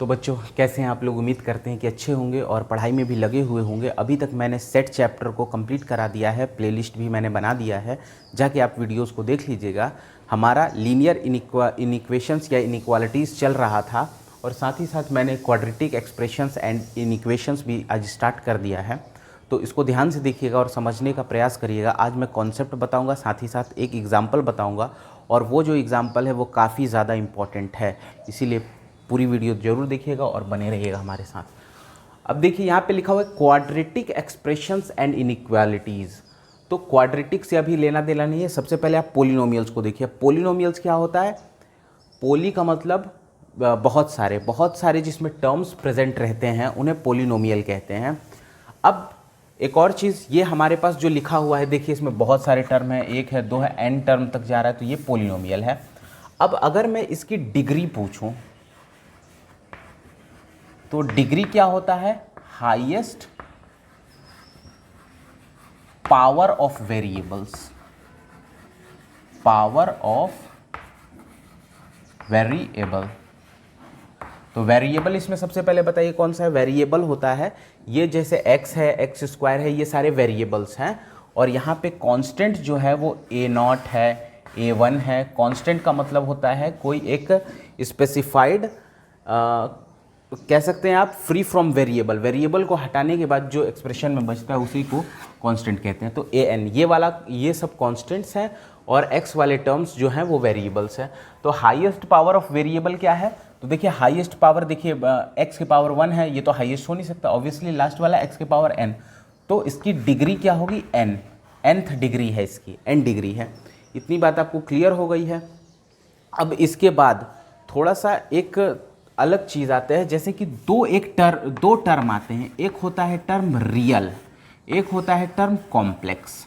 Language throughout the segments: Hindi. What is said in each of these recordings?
तो बच्चों कैसे हैं आप लोग। उम्मीद करते हैं कि अच्छे होंगे और पढ़ाई में भी लगे हुए होंगे। अभी तक मैंने सेट चैप्टर को कंप्लीट करा दिया है, प्लेलिस्ट भी मैंने बना दिया है, जाके आप वीडियोस को देख लीजिएगा। हमारा लीनियर इनइक्वेशंस या इनइक्वालिटीज़ चल रहा था और साथ ही साथ मैंने क्वाड्रेटिक एक्सप्रेशंस एंड इनइक्वेशंस भी आज स्टार्ट कर दिया है। तो इसको ध्यान से देखिएगा और समझने का प्रयास करिएगा। आज मैं कॉन्सेप्ट बताऊंगा, साथ ही साथ एक एग्जाम्पल बताऊंगा और वो जो एग्जाम्पल है वो काफ़ी ज़्यादा इम्पॉर्टेंट है, इसीलिए पूरी वीडियो जरूर देखिएगा और बने रहिएगा हमारे साथ। अब देखिए यहाँ पे लिखा हुआ है क्वाड्रेटिक एक्सप्रेशंस एंड इनइक्वालिटीज़। तो क्वाड्रेटिक से अभी लेना देना नहीं है। सबसे पहले आप पोलिनोमियल्स को देखिए। पोलिनोमियल्स क्या होता है? पोली का मतलब बहुत सारे जिसमें टर्म्स प्रेजेंट रहते हैं उन्हें पोलिनोमियल कहते हैं। अब एक और चीज़, ये हमारे पास जो लिखा हुआ है देखिए, इसमें बहुत सारे टर्म है, 1 है 2 है, n टर्म तक जा रहा है, तो ये पोलिनोमियल है। अब अगर मैं इसकी डिग्री पूछूं तो डिग्री क्या होता है? Highest power of variables, power of variable. तो वेरिएबल इसमें सबसे पहले बताइए कौन सा है? वेरिएबल होता है ये, जैसे x है, x स्क्वायर है, ये सारे वेरिएबल्स हैं। और यहाँ पे कांस्टेंट जो है वो a0 है, a1 है। कांस्टेंट का मतलब होता है कोई एक स्पेसिफाइड, कह सकते हैं आप, फ्री फ्रॉम वेरिएबल। वेरिएबल को हटाने के बाद जो एक्सप्रेशन में बचता है उसी को कांस्टेंट कहते हैं। तो an ये वाला, ये सब कांस्टेंट्स हैं और x वाले टर्म्स जो हैं वो वेरिएबल्स हैं। तो हाईएस्ट पावर ऑफ वेरिएबल क्या है? तो देखिए हाईएस्ट पावर, देखिए x की पावर 1 है, ये तो हाईएस्ट हो नहीं सकता ऑब्वियसली, लास्ट वाला x की पावर n। तो इसकी डिग्री क्या होगी? n, nth डिग्री है इसकी, n डिग्री है। इतनी बात आपको क्लियर हो गई है। अब इसके बाद थोड़ा सा एक अलग चीज़ आता है, जैसे कि दो टर्म आते हैं। एक होता है टर्म रियल, एक होता है टर्म कॉम्प्लेक्स।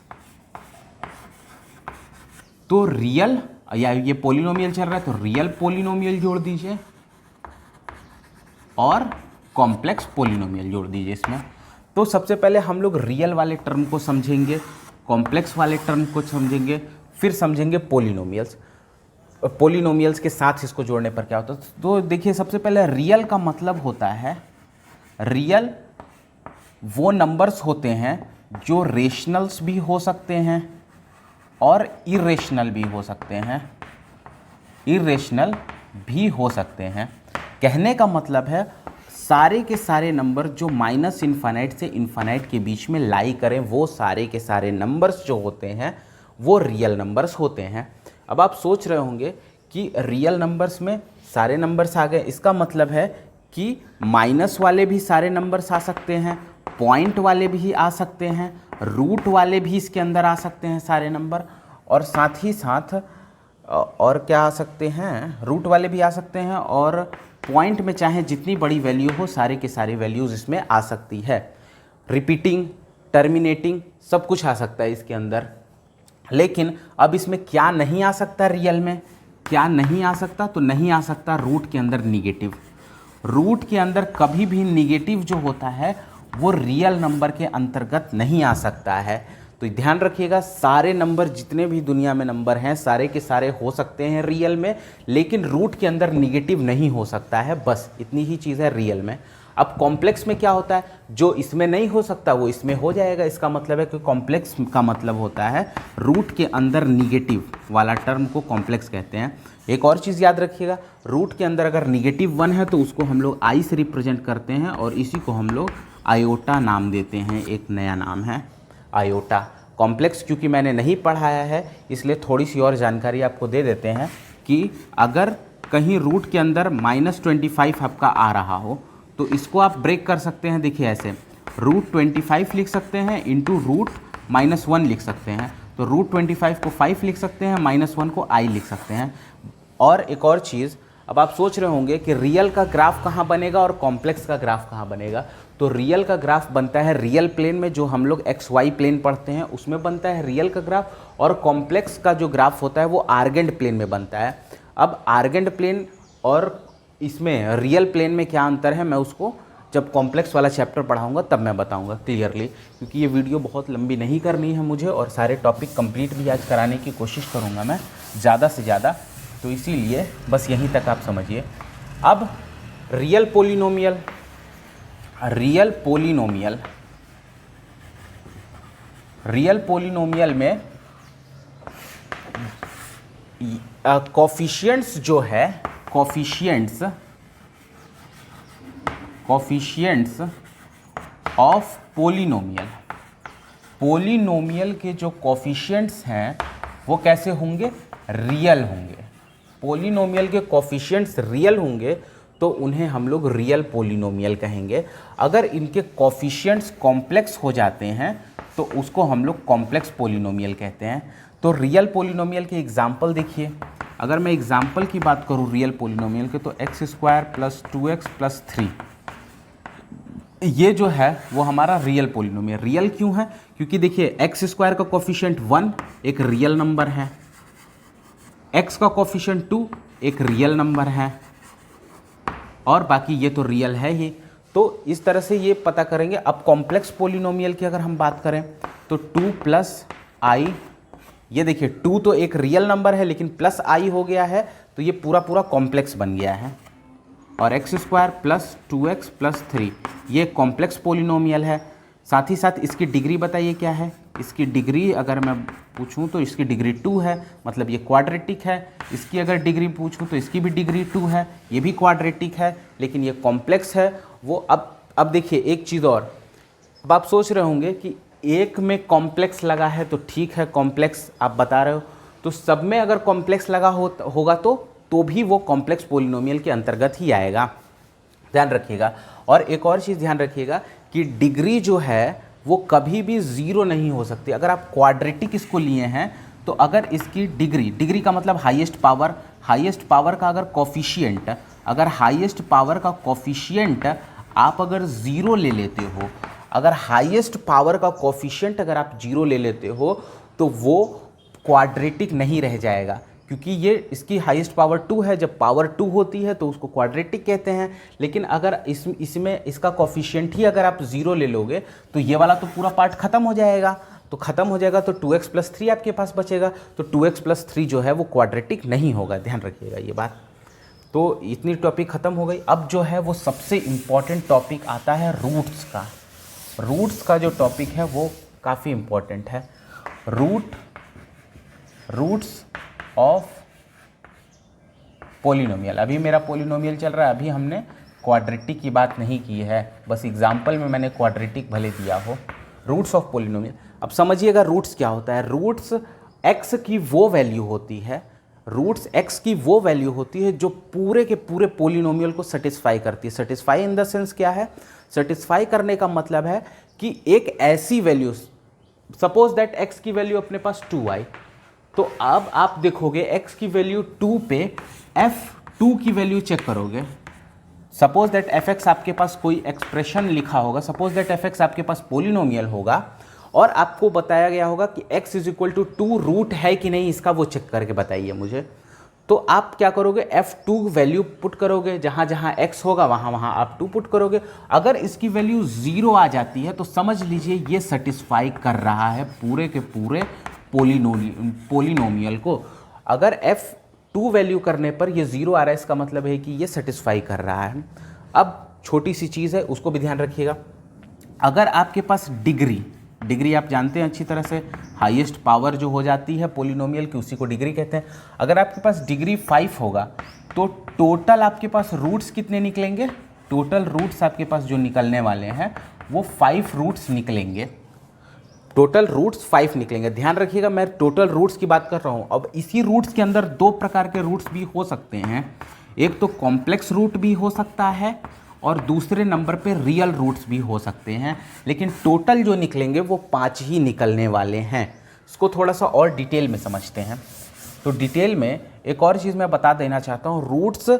तो रियल, या ये पोलिनोमियल चल रहा है तो रियल पोलिनोमियल जोड़ दीजिए और कॉम्प्लेक्स पोलिनोमियल जोड़ दीजिए इसमें। तो सबसे पहले हम लोग रियल वाले टर्म को समझेंगे, कॉम्प्लेक्स वाले टर्म को समझेंगे, फिर समझेंगे पोलिनोमियल्स। पोलिनोमियल्स के साथ इसको जोड़ने पर क्या होता है? तो देखिए सबसे पहले रियल का मतलब होता है, रियल वो नंबर्स होते हैं जो रेशनल्स भी हो सकते हैं और इरेशनल भी हो सकते हैं, इरेशनल भी हो सकते हैं। कहने का मतलब है सारे के सारे नंबर जो माइनस इन्फानाइट से इन्फानाइट के बीच में लाई करें, वो सारे के सारे नंबर्स जो होते हैं वो रियल नंबर्स होते हैं। अब आप सोच रहे होंगे कि रियल नंबर्स में सारे नंबर्स आ गए, इसका मतलब है कि माइनस वाले भी सारे नंबर्स आ सकते हैं, पॉइंट वाले भी आ सकते हैं, रूट वाले भी इसके अंदर आ सकते हैं सारे नंबर, और साथ ही साथ और क्या आ सकते हैं? रूट वाले भी आ सकते हैं, और पॉइंट में चाहे जितनी बड़ी वैल्यू हो सारे के सारे वैल्यूज़ इसमें आ सकती है। रिपीटिंग, टर्मिनेटिंग, सब कुछ आ सकता है इसके अंदर। लेकिन अब इसमें क्या नहीं आ सकता? रियल में क्या नहीं आ सकता? तो नहीं आ सकता रूट के अंदर निगेटिव। रूट के अंदर कभी भी निगेटिव जो होता है वो रियल नंबर के अंतर्गत नहीं आ सकता है। तो ध्यान रखिएगा, सारे नंबर जितने भी दुनिया में नंबर हैं सारे के सारे हो सकते हैं रियल में, लेकिन रूट के अंदर निगेटिव नहीं हो सकता है। बस इतनी ही चीज़ है रियल में। अब कॉम्प्लेक्स में क्या होता है? जो इसमें नहीं हो सकता वो इसमें हो जाएगा। इसका मतलब है कि कॉम्प्लेक्स का मतलब होता है रूट के अंदर निगेटिव वाला टर्म को कॉम्प्लेक्स कहते हैं। एक और चीज़ याद रखिएगा, रूट के अंदर अगर निगेटिव 1 है तो उसको हम लोग आई से रिप्रेजेंट करते हैं और इसी को हम लोग आयोटा नाम देते हैं। एक नया नाम है आयोटा। कॉम्प्लेक्स क्योंकि मैंने नहीं पढ़ाया है इसलिए थोड़ी सी और जानकारी आपको दे देते हैं कि अगर कहीं रूट के अंदर -25 आपका आ रहा हो तो इसको आप ब्रेक कर सकते हैं। देखिए ऐसे √25 लिख सकते हैं इंटू √-1 लिख सकते हैं। तो √25 को 5 लिख सकते हैं, -1 को i लिख सकते हैं। और एक और चीज़, अब आप सोच रहे होंगे कि रियल का ग्राफ कहाँ बनेगा और कॉम्प्लेक्स का ग्राफ कहाँ बनेगा। तो रियल का ग्राफ बनता है रियल प्लेन में, जो हम लोग XY प्लेन पढ़ते हैं उसमें बनता है रियल का ग्राफ, और कॉम्प्लेक्स का जो ग्राफ होता है वो आर्गेंट प्लेन में बनता है। अब आर्गेंट प्लेन और इसमें रियल प्लेन में क्या अंतर है मैं उसको जब कॉम्प्लेक्स वाला चैप्टर पढ़ाऊंगा तब मैं बताऊंगा क्लियरली, क्योंकि ये वीडियो बहुत लंबी नहीं करनी है मुझे और सारे टॉपिक कंप्लीट भी आज कराने की कोशिश करूंगा मैं ज़्यादा से ज़्यादा, तो इसीलिए बस यहीं तक आप समझिए। अब real polynomial, real polynomial, real polynomial में कोफिशिएंट्स जो है, कोफिशिएंट्स ऑफ पोलिनोमियल, पोलिनोमियल के जो कोफिशिएंट्स हैं वो कैसे होंगे, रियल होंगे। पोलिनोमियल के कोफिशिएंट्स रियल होंगे तो उन्हें हम लोग रियल पोलिनोमियल कहेंगे। अगर इनके कोफिशिएंट्स कॉम्प्लेक्स हो जाते हैं तो उसको हम लोग कॉम्प्लेक्स पोलिनोमियल कहते हैं। तो रियल पोलिनोमियल के एग्जाम्पल देखिए, अगर मैं एग्जाम्पल की बात करूँ रियल पोलिनोमियल के, तो x square plus 2x plus 3, ये जो है वो हमारा रियल पोलिनोमियल। रियल क्यों है, क्योंकि देखिए एक्स स्क्वायर का कोफिशिएंट 1 एक रियल नंबर है, एक्स का कोफिशिएंट 2 एक रियल नंबर है, और बाकी ये तो रियल है ही। तो इस तरह से ये पता करेंगे। अब कॉम्प्लेक्स पोलिनोमियल की अगर हम बात करें तो 2 प्लस आई, ये देखिए 2 तो एक रियल नंबर है लेकिन प्लस आई हो गया है तो ये पूरा पूरा कॉम्प्लेक्स बन गया है। और x square plus 2x plus 3 ये कॉम्प्लेक्स पोलिनोमियल है। साथ ही साथ इसकी डिग्री बताइए क्या है, इसकी डिग्री अगर मैं पूछूं तो इसकी डिग्री 2 है, मतलब ये क्वाड्रेटिक है। इसकी अगर डिग्री पूछूं तो इसकी भी डिग्री 2 है, ये भी क्वाड्रेटिक है, लेकिन ये कॉम्प्लेक्स है। वो अब देखिए एक चीज़ और, अब आप सोच रहे होंगे कि एक में कॉम्प्लेक्स लगा है तो ठीक है, कॉम्प्लेक्स आप बता रहे हो, तो सब में अगर कॉम्प्लेक्स लगा होगा तो भी वो कॉम्प्लेक्स पोलिनोमियल के अंतर्गत ही आएगा, ध्यान रखिएगा। और एक और चीज़ ध्यान रखिएगा कि डिग्री जो है वो कभी भी ज़ीरो नहीं हो सकती। अगर आप क्वाड्रेटिक इसको लिए हैं तो अगर इसकी डिग्री का मतलब हाईएस्ट पावर का अगर कोफिशिएंट, अगर हाईएस्ट पावर का कोफिशिएंट आप अगर ज़ीरो ले लेते हो, अगर हाईएस्ट पावर का कोफिशिएंट अगर आप 0 ले लेते हो तो वो क्वाड्रेटिक नहीं रह जाएगा, क्योंकि ये इसकी हाईएस्ट पावर 2 है। जब पावर 2 होती है तो उसको क्वाड्रेटिक कहते हैं। लेकिन अगर इसमें इसका कोफिशिएंट ही अगर आप 0 ले लोगे तो ये वाला तो पूरा पार्ट खत्म हो जाएगा। तो खत्म हो जाएगा तो 2x प्लस 3 आपके पास बचेगा। तो 2x प्लस 3 जो है वो क्वाड्रेटिक नहीं होगा, ध्यान रखिएगा ये बात। तो इतनी टॉपिक ख़त्म हो गई। अब जो है वो सबसे इम्पॉर्टेंट टॉपिक आता है रूट्स का। रूट्स का जो टॉपिक है वो काफ़ी इम्पॉर्टेंट है। Roots of polynomial. अभी मेरा पोलिनोमियल चल रहा है, अभी हमने क्वाड्रेटिक की बात नहीं की है, बस एग्जाम्पल में मैंने क्वाड्रेटिक भले दिया हो। रूट्स ऑफ पोलिनोमियल, अब समझिएगा रूट्स क्या होता है। रूट्स एक्स की वो वैल्यू होती है, रूट्स एक्स की वो वैल्यू होती है जो पूरे के पूरे पोलिनोमियल को सेटिस्फाई करती है। सेटिस्फाई इन द सेंस क्या है, सेटिस्फाई करने का मतलब है कि एक ऐसी वैल्यू, सपोज दैट एक्स की वैल्यू अपने पास 2 आई, तो अब आप देखोगे x की वैल्यू 2 पे f2 की वैल्यू चेक करोगे। सपोज दैट fx आपके पास कोई एक्सप्रेशन लिखा होगा, सपोज दैट fx आपके पास पोलिनोमियल होगा और आपको बताया गया होगा कि x is equal to 2 root है कि नहीं, इसका वो चेक करके बताइए मुझे। तो आप क्या करोगे, f2 वैल्यू पुट करोगे, जहाँ जहाँ x होगा वहाँ वहाँ आप 2 पुट करोगे। अगर इसकी वैल्यू 0 आ जाती है तो समझ लीजिए ये सेटिस्फाई कर रहा है पूरे के पूरे पोलिनोमियल को। अगर f2 वैल्यू करने पर ये 0 आ रहा है, इसका मतलब है कि ये सेटिस्फाई कर रहा है। अब छोटी सी चीज़ है, उसको भी ध्यान रखिएगा। अगर आपके पास डिग्री आप जानते हैं अच्छी तरह से, हाईएस्ट पावर जो हो जाती है पोलिनोमियल की उसी को डिग्री कहते हैं। अगर आपके पास डिग्री 5 होगा तो टोटल आपके पास रूट्स कितने निकलेंगे, टोटल रूट्स आपके पास जो निकलने वाले हैं वो 5 रूट्स निकलेंगे। टोटल रूट्स 5 निकलेंगे। ध्यान रखिएगा मैं टोटल रूट्स की बात कर रहा हूँ। अब इसी रूट्स के अंदर 2 प्रकार के रूट्स भी हो सकते हैं, एक तो कॉम्प्लेक्स रूट भी हो सकता है और दूसरे नंबर पे रियल रूट्स भी हो सकते हैं, लेकिन टोटल जो निकलेंगे वो 5 ही निकलने वाले हैं। इसको थोड़ा सा और डिटेल में समझते हैं। तो डिटेल में एक और चीज़ मैं बता देना चाहता हूँ। रूट्स,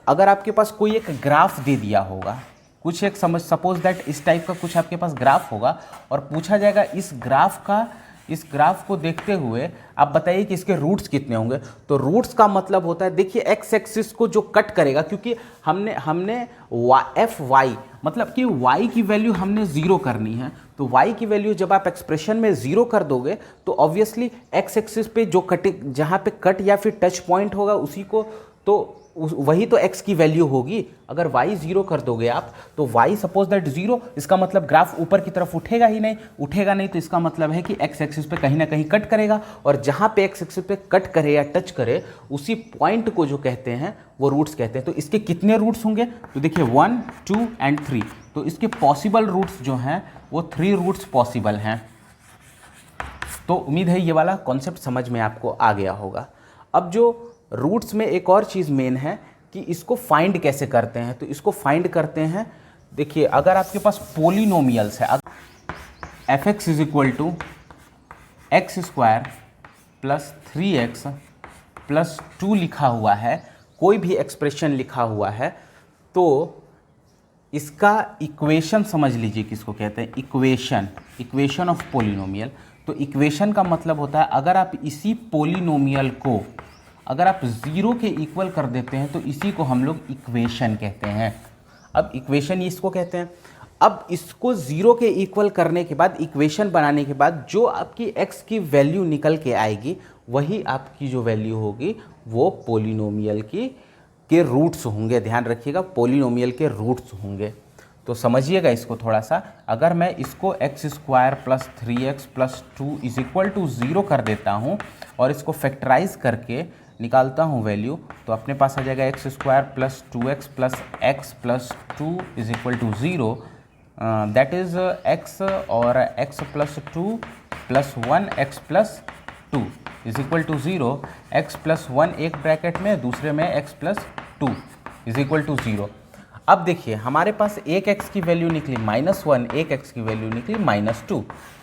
अगर आपके पास कोई एक ग्राफ दे दिया होगा, कुछ एक सपोज दैट इस टाइप का कुछ आपके पास ग्राफ होगा और पूछा जाएगा इस ग्राफ को देखते हुए आप बताइए कि इसके रूट्स कितने होंगे। तो रूट्स का मतलब होता है, देखिए एक्स एक्सिस को जो कट करेगा, क्योंकि हमने एफ वाई मतलब कि y की वैल्यू हमने 0 करनी है। तो y की वैल्यू जब आप एक्सप्रेशन में 0 कर दोगे तो ऑब्वियसली एक्स एक्सिस पे जो कट, जहाँ पे कट या फिर टच पॉइंट होगा उसी को तो वही तो x की वैल्यू होगी। अगर y 0 कर दोगे आप तो y सपोज दैट 0, इसका मतलब ग्राफ ऊपर की तरफ उठेगा ही नहीं, उठेगा नहीं तो इसका मतलब है कि x एक्सिस पे कहीं ना कहीं कट करेगा, और जहाँ पे x एक्सिस पे कट करे या टच करे उसी पॉइंट को जो कहते हैं वो रूट्स कहते हैं। तो इसके कितने रूट्स होंगे, तो देखिए 1, 2 एंड 3, तो इसके पॉसिबल रूट्स जो हैं वो 3 रूट्स पॉसिबल हैं। तो उम्मीद है ये वाला कॉन्सेप्ट समझ में आपको आ गया होगा। अब जो रूट्स में एक और चीज़ मेन है कि इसको फाइंड कैसे करते हैं, तो इसको फाइंड करते हैं, देखिए अगर आपके पास पोलिनोमियल्स है, F X is equal to X square plus 3x plus 2 लिखा हुआ है, कोई भी एक्सप्रेशन लिखा हुआ है, तो इसका इक्वेशन समझ लीजिए किसको कहते हैं, इक्वेशन ऑफ पोलिनोमियल। तो इक्वेशन का मतलब होता है अगर आप इसी पोलिनोमियल को अगर आप 0 के इक्वल कर देते हैं तो इसी को हम लोग इक्वेशन कहते हैं। अब इक्वेशन इसको कहते हैं। अब इसको 0 के इक्वल करने के बाद, इक्वेशन बनाने के बाद जो आपकी x की वैल्यू निकल के आएगी वही आपकी जो वैल्यू होगी वो पोलिनोमियल के रूट्स होंगे। ध्यान रखिएगा, पोलिनोमियल के रूट्स होंगे। तो समझिएगा इसको थोड़ा सा, अगर मैं इसको X square plus 3x plus 2 is equal to 0 कर देता हूँ और इसको फैक्टराइज करके निकालता हूँ वैल्यू, तो अपने पास आ जाएगा X square plus 2x plus x plus 2 is equal to 0, that is x और x plus 2 plus 1 x plus 2 is equal to 0, x plus 1 एक ब्रैकेट में, दूसरे में x plus 2 is equal to 0। अब देखिए हमारे पास एक x की वैल्यू निकली -1, एक x की वैल्यू निकली -2।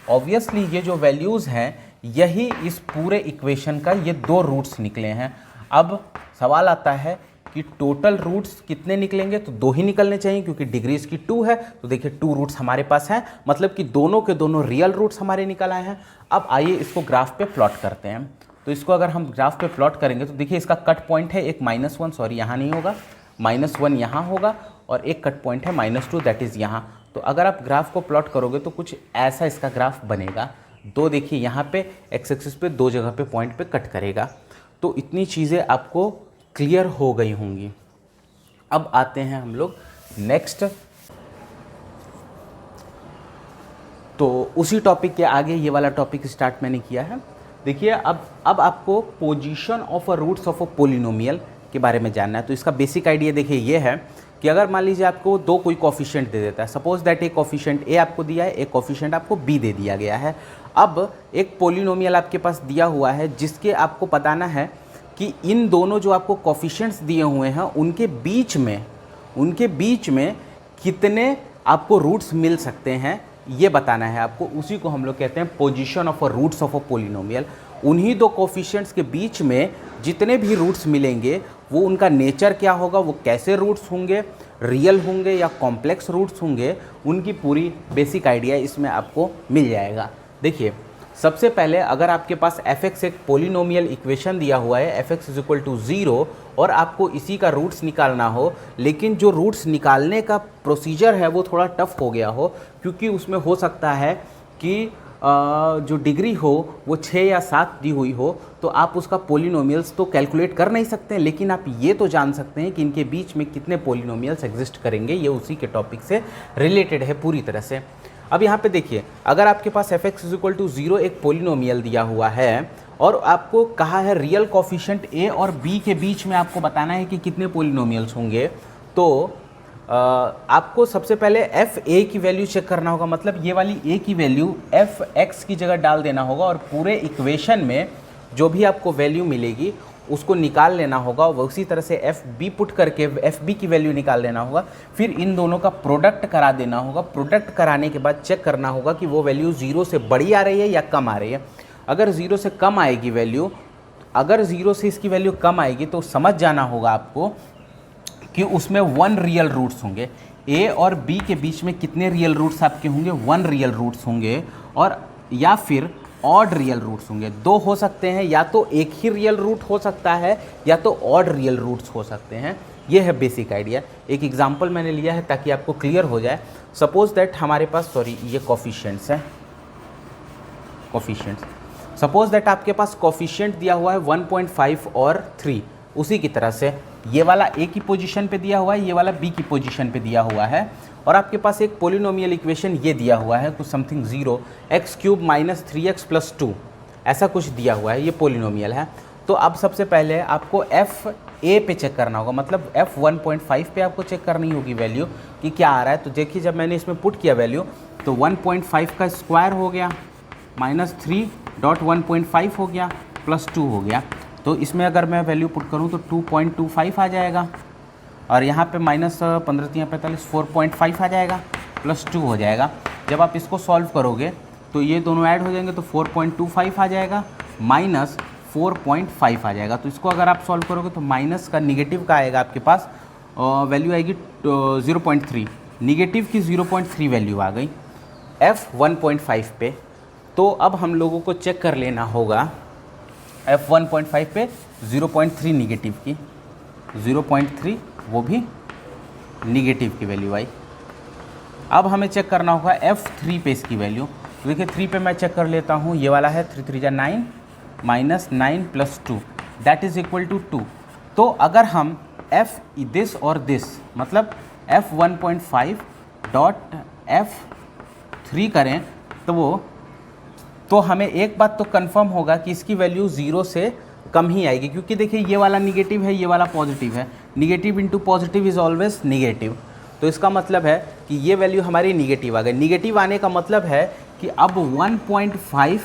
ऑब्वियसली ये जो वैल्यूज़ हैं यही इस पूरे इक्वेशन का ये 2 रूट्स निकले हैं। अब सवाल आता है कि टोटल रूट्स कितने निकलेंगे, तो 2 ही निकलने चाहिए क्योंकि डिग्री इसकी 2 है। तो देखिए 2 रूट्स हमारे पास हैं, मतलब कि दोनों के दोनों रियल रूट्स हमारे निकल आए हैं। अब आइए इसको ग्राफ पे प्लॉट करते हैं। तो इसको अगर हम ग्राफ पे प्लॉट करेंगे तो देखिए इसका कट पॉइंट है एक -1, सॉरी यहाँ नहीं होगा, -1 यहाँ होगा, और एक कट पॉइंट है -2 दैट इज़ यहाँ। तो अगर आप ग्राफ को प्लॉट करोगे तो कुछ ऐसा इसका ग्राफ बनेगा। 2 देखिए यहाँ पे एक्स एक्सिस पे 2 जगह पे पॉइंट पे कट करेगा। तो इतनी चीज़ें आपको क्लियर हो गई होंगी। अब आते हैं हम लोग नेक्स्ट, तो उसी टॉपिक के आगे ये वाला टॉपिक स्टार्ट मैंने किया है। देखिए अब आपको position of a roots of a polynomial के बारे में जानना है। तो इसका बेसिक आइडिया देखिए ये है कि अगर मान लीजिए आपको 2 कोई कोफिशिएंट दे देता है, सपोज दैट एक कोफिशिएंट a आपको दिया है, एक कोफिशिएंट आपको b दे दिया गया है। अब एक पोलिनोमियल आपके पास दिया हुआ है जिसके आपको बताना है कि इन दोनों जो आपको कोफिशिएंट्स दिए हुए हैं उनके बीच में कितने आपको रूट्स मिल सकते हैं, ये बताना है आपको। उसी को हम लोग कहते हैं position of a roots of a polynomial. उन्हीं 2 कोफिशिएंट्स के बीच में जितने भी रूट्स मिलेंगे वो उनका नेचर क्या होगा, वो कैसे रूट्स होंगे, रियल होंगे या कॉम्प्लेक्स रूट्स होंगे, उनकी पूरी बेसिक आइडिया इसमें आपको मिल जाएगा। देखिए सबसे पहले अगर आपके पास f(x) एक पोलिनोमियल इक्वेशन दिया हुआ है, f(x) इज इक्वल टू 0, और आपको इसी का रूट्स निकालना हो, लेकिन जो रूट्स निकालने का प्रोसीजर है वो थोड़ा टफ हो गया हो, क्योंकि उसमें हो सकता है कि जो डिग्री हो वो 6 या 7 दी हुई हो, तो आप उसका पोलिनोमियल्स तो कैलकुलेट कर नहीं सकते, लेकिन आप ये तो जान सकते हैं कि इनके बीच में कितने पोलिनोमियल्स एग्जिस्ट करेंगे। ये उसी के टॉपिक से रिलेटेड है पूरी तरह से। अब यहाँ पे देखिए अगर आपके पास f(x) इज इक्वल टू 0 एक पोलिनोमियल दिया हुआ है और आपको कहा है रियल कोफिशिएंट a और b के बीच में आपको बताना है कि कितने पोलिनोमियल्स होंगे, तो आपको सबसे पहले f(a) की वैल्यू चेक करना होगा, मतलब ये वाली a की वैल्यू f(x) की जगह डाल देना होगा और पूरे इक्वेशन में जो भी आपको वैल्यू मिलेगी उसको निकाल लेना होगा। उसी तरह से fb पुट करके fb की वैल्यू निकाल लेना होगा, फिर इन दोनों का प्रोडक्ट करा देना होगा। प्रोडक्ट कराने के बाद चेक करना होगा कि वो वैल्यू 0 से बड़ी आ रही है या कम आ रही है। अगर 0 से कम आएगी वैल्यू, अगर 0 से इसकी वैल्यू कम आएगी तो समझ जाना होगा आपको कि उसमें 1 रियल रूट्स होंगे। a और b के बीच में कितने रियल रूट्स आपके होंगे, 1 रियल रूट्स होंगे, और या फिर ऑड रियल रूट्स होंगे। 2 हो सकते हैं, या तो एक ही रियल रूट हो सकता है या तो ऑड रियल रूट्स हो सकते हैं। ये है बेसिक आइडिया। एक एग्जांपल मैंने लिया है ताकि आपको क्लियर हो जाए। सपोज दैट हमारे पास, सॉरी ये कोफिशिएंट्स हैं, कोफिशिएंट्स। सपोज दैट आपके पास कोफिशिएंट दिया हुआ है 1.5 और 3, उसी की तरह से ये वाला ए की पोजीशन पे दिया हुआ है, ये वाला बी की पोजीशन पे दिया हुआ है, और आपके पास एक पोलिनोमियल इक्वेशन ये दिया हुआ है कुछ समथिंग 0x³ - 3x + 2 ऐसा कुछ दिया हुआ है, ये पोलिनोमियल है। तो अब सबसे पहले आपको एफ ए पे चेक करना होगा, मतलब f1.5 पे आपको चेक करनी होगी वैल्यू कि क्या आ रहा है। तो देखिए जब मैंने इसमें पुट किया वैल्यू तो 1.5 का स्क्वायर हो गया -3.1.5 हो गया +2 हो गया। तो इसमें अगर मैं वैल्यू पुट करूँ तो 2.25 आ जाएगा, और यहाँ पे -15×3=45 4.5 आ जाएगा, +2 हो जाएगा। जब आप इसको सॉल्व करोगे तो ये दोनों ऐड हो जाएंगे तो 4.25 आ जाएगा -4.5 आ जाएगा। तो इसको अगर आप सॉल्व करोगे तो माइनस का निगेटिव का आएगा आपके पास, वैल्यू आएगी 0.3, निगेटिव की 0.3 वैल्यू आ गई f1.5 पे। तो अब हम लोगों को चेक कर लेना होगा f1.5 पे 0.3 निगेटिव की, 0.3 वो भी निगेटिव की वैल्यू आई। अब हमें चेक करना होगा f3 पे इसकी वैल्यू। तो देखिए 3 पे मैं चेक कर लेता हूँ, ये वाला है 3 3 9 -9 + 2 दैट इज़ इक्वल टू 2। तो अगर हम f दिस और दिस मतलब f1.5 डॉट f3 करें तो हमें एक बात तो कंफर्म होगा कि इसकी वैल्यू 0 से कम ही आएगी, क्योंकि देखिए ये वाला निगेटिव है, ये वाला पॉजिटिव है, negative into positive is always negative. तो इसका मतलब है कि ये वैल्यू हमारी निगेटिव आ गई। निगेटिव आने का मतलब है कि अब 1.5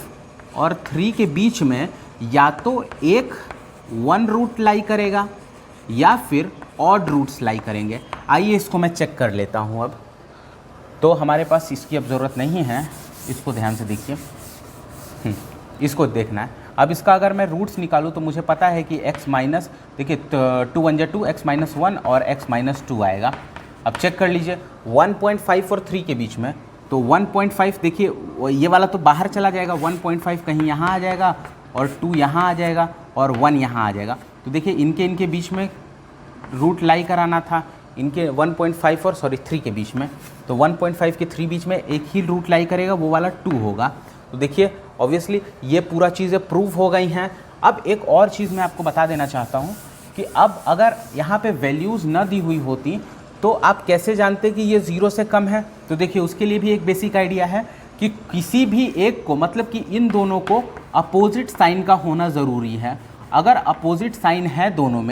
और 3 के बीच में या तो एक 1 रूट लाई करेगा या फिर ऑड रूट्स लाई करेंगे। आइए इसको मैं चेक कर लेता हूँ। अब तो हमारे पास इसकी अब ज़रूरत नहीं है, इसको ध्यान से देखिए, इसको देखना है। अब इसका अगर मैं रूट्स निकालूँ तो मुझे पता है कि x माइनस, देखिए 2 1 जा 2, x - 1 और x - 2 आएगा। अब चेक कर लीजिए 1.5 और 3 के बीच में, तो 1.5 देखिए ये वाला तो बाहर चला जाएगा, 1.5 कहीं यहाँ आ जाएगा और 2 यहाँ आ जाएगा और 1 यहाँ आ जाएगा। तो देखिए इनके बीच में रूट लाई कराना था, इनके 1.5 और 3 के बीच में। तो 1.5 के 3 बीच में एक ही रूट लाई करेगा, वो वाला 2 होगा। तो देखिए ऑब्वियसली ये पूरा चीज़ें प्रूव हो गई हैं। अब एक और चीज़ मैं आपको बता देना चाहता हूँ कि अब अगर यहाँ पे वैल्यूज़ न दी हुई होती तो आप कैसे जानते कि ये 0 से कम है। तो देखिए उसके लिए भी एक बेसिक आइडिया है कि किसी भी एक को, मतलब कि इन दोनों को अपोजिट साइन का होना ज़रूरी है। अगर अपोजिट साइन है दोनों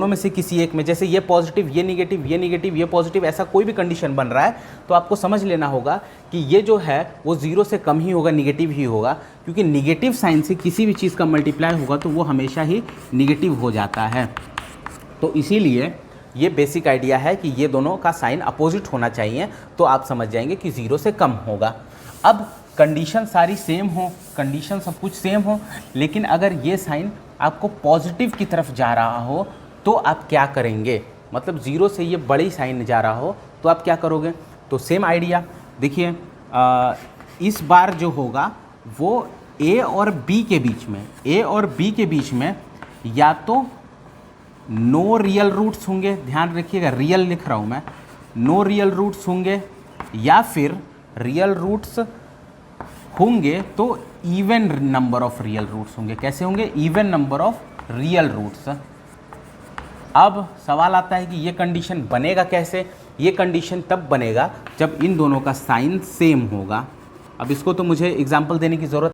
में से किसी एक में, जैसे ये पॉजिटिव, ये निगेटिव, ये निगेटिव, ये पॉजिटिव, ऐसा कोई भी कंडीशन बन रहा है, तो आपको समझ लेना होगा कि ये जो है वो 0 से कम ही होगा, निगेटिव ही होगा, क्योंकि निगेटिव साइन से किसी भी चीज़ का मल्टीप्लाई होगा तो वो हमेशा ही निगेटिव हो जाता है। तो इसीलिए ये बेसिक आइडिया है कि ये दोनों का साइन अपोजिट होना चाहिए, तो आप समझ जाएंगे कि 0 से कम होगा। अब कंडीशन सारी सेम हो, कंडीशन सब कुछ सेम हो, लेकिन अगर ये साइन आपको पॉजिटिव की तरफ जा रहा हो तो आप क्या करेंगे, मतलब 0 से ये बड़ी साइन जा रहा हो तो आप क्या करोगे। तो सेम आइडिया देखिए, इस बार जो होगा वो ए और बी के बीच में या तो नो रियल रूट्स होंगे, ध्यान रखिएगा रियल लिख रहा हूँ मैं, नो रियल रूट्स होंगे, या फिर रियल रूट्स होंगे तो even number of real roots होंगे। कैसे होंगे? Even number of real roots. अब सवाल आता है कि ये कंडीशन बनेगा कैसे? ये कंडीशन तब बनेगा जब इन दोनों का साइन सेम होगा। अब इसको तो मुझे एग्जांपल देने की ज़रूरत